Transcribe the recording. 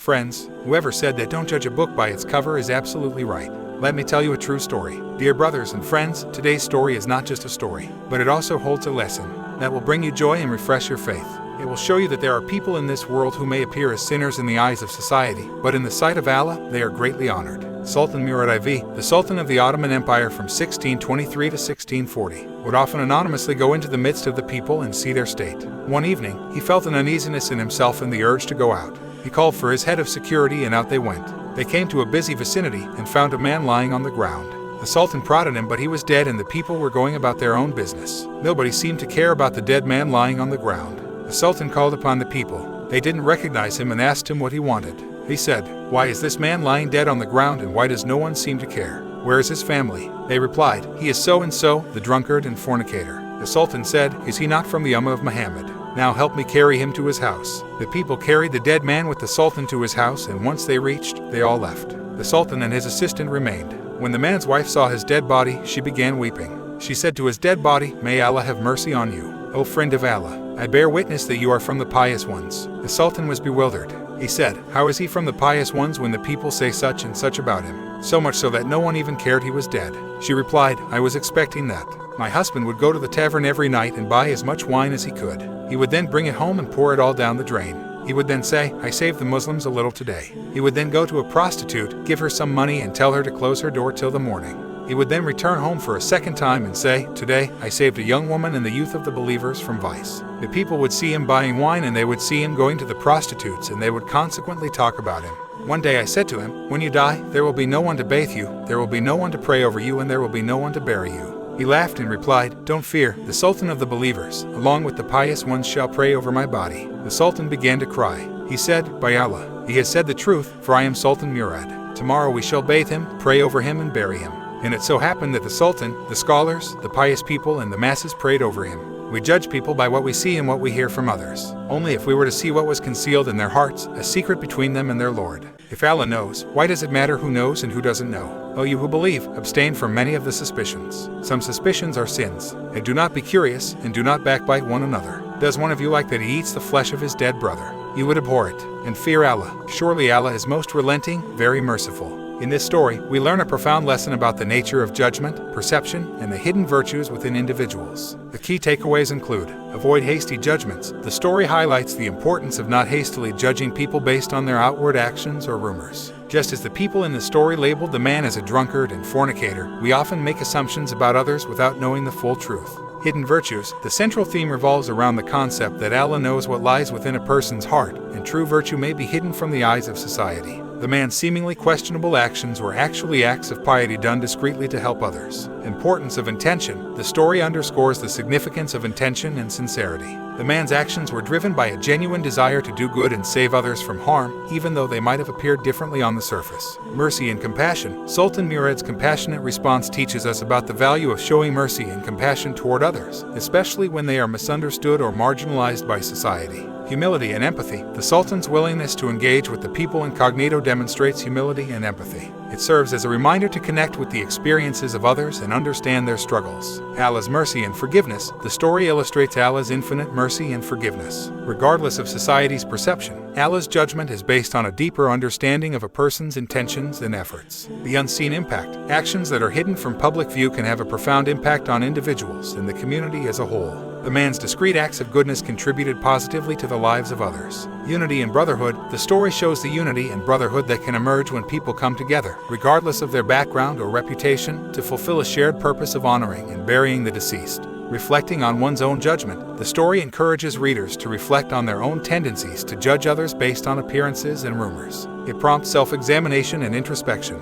Friends, whoever said that don't judge a book by its cover is absolutely right. Let me tell you a true story. Dear brothers and friends, today's story is not just a story, but it also holds a lesson that will bring you joy and refresh your faith. It will show you that there are people in this world who may appear as sinners in the eyes of society, but in the sight of Allah, they are greatly honored. Sultan Murad IV, the Sultan of the Ottoman Empire from 1623 to 1640, would often anonymously go into the midst of the people and see their state. One evening, he felt an uneasiness in himself and the urge to go out. He called for his head of security and out they went. They came to a busy vicinity and found a man lying on the ground. The Sultan prodded him, but he was dead and the people were going about their own business. Nobody seemed to care about the dead man lying on the ground. The Sultan called upon the people. They didn't recognize him and asked him what he wanted. He said, "Why is this man lying dead on the ground and why does no one seem to care? Where is his family?" They replied, "He is so-and-so, the drunkard and fornicator." The Sultan said, "Is he not from the Ummah of Muhammad? Now help me carry him to his house." The people carried the dead man with the Sultan to his house, and once they reached, they all left. The Sultan and his assistant remained. When the man's wife saw his dead body, she began weeping. She said to his dead body, "May Allah have mercy on you, O friend of Allah. I bear witness that you are from the pious ones." The Sultan was bewildered. He said, "How is he from the pious ones when the people say such and such about him? So much so that no one even cared he was dead." She replied, "I was expecting that. My husband would go to the tavern every night and buy as much wine as he could. He would then bring it home and pour it all down the drain. He would then say, 'I saved the Muslims a little today.' He would then go to a prostitute, give her some money and tell her to close her door till the morning. He would then return home for a second time and say, 'Today, I saved a young woman and the youth of the believers from vice.' The people would see him buying wine and they would see him going to the prostitutes and they would consequently talk about him. One day I said to him, 'When you die, there will be no one to bathe you, there will be no one to pray over you, and there will be no one to bury you.' He laughed and replied, 'Don't fear, the Sultan of the believers, along with the pious ones, shall pray over my body.' The Sultan began to cry. He said, 'By Allah, he has said the truth, for I am Sultan Murad. Tomorrow we shall bathe him, pray over him, and bury him.' And it so happened that the Sultan, the scholars, the pious people, and the masses prayed over him. We judge people by what we see and what we hear from others. Only if we were to see what was concealed in their hearts, a secret between them and their Lord. If Allah knows, why does it matter who knows and who doesn't know? O you who believe, abstain from many of the suspicions. Some suspicions are sins. And do not be curious, and do not backbite one another. Does one of you like that he eats the flesh of his dead brother? You would abhor it. And fear Allah. Surely Allah is most relenting, very merciful." In this story, we learn a profound lesson about the nature of judgment, perception, and the hidden virtues within individuals. The key takeaways include: avoid hasty judgments. The story highlights the importance of not hastily judging people based on their outward actions or rumors. Just as the people in the story labeled the man as a drunkard and fornicator, we often make assumptions about others without knowing the full truth. Hidden virtues. The central theme revolves around the concept that Allah knows what lies within a person's heart, and true virtue may be hidden from the eyes of society. The man's seemingly questionable actions were actually acts of piety done discreetly to help others. Importance of intention. The story underscores the significance of intention and sincerity. The man's actions were driven by a genuine desire to do good and save others from harm, even though they might have appeared differently on the surface. Mercy and compassion. Sultan Murad's compassionate response teaches us about the value of showing mercy and compassion toward others, especially when they are misunderstood or marginalized by society. Humility and empathy. The Sultan's willingness to engage with the people incognito demonstrates humility and empathy. It serves as a reminder to connect with the experiences of others and understand their struggles. Allah's mercy and forgiveness. The story illustrates Allah's infinite mercy and forgiveness. Regardless of society's perception, Allah's judgment is based on a deeper understanding of a person's intentions and efforts. The unseen impact. Actions that are hidden from public view can have a profound impact on individuals and the community as a whole. The man's discreet acts of goodness contributed positively to the lives of others. Unity and brotherhood. The story shows the unity and brotherhood that can emerge when people come together, regardless of their background or reputation, to fulfill a shared purpose of honoring and burying the deceased. Reflecting on one's own judgment. The story encourages readers to reflect on their own tendencies to judge others based on appearances and rumors. It prompts self-examination and introspection.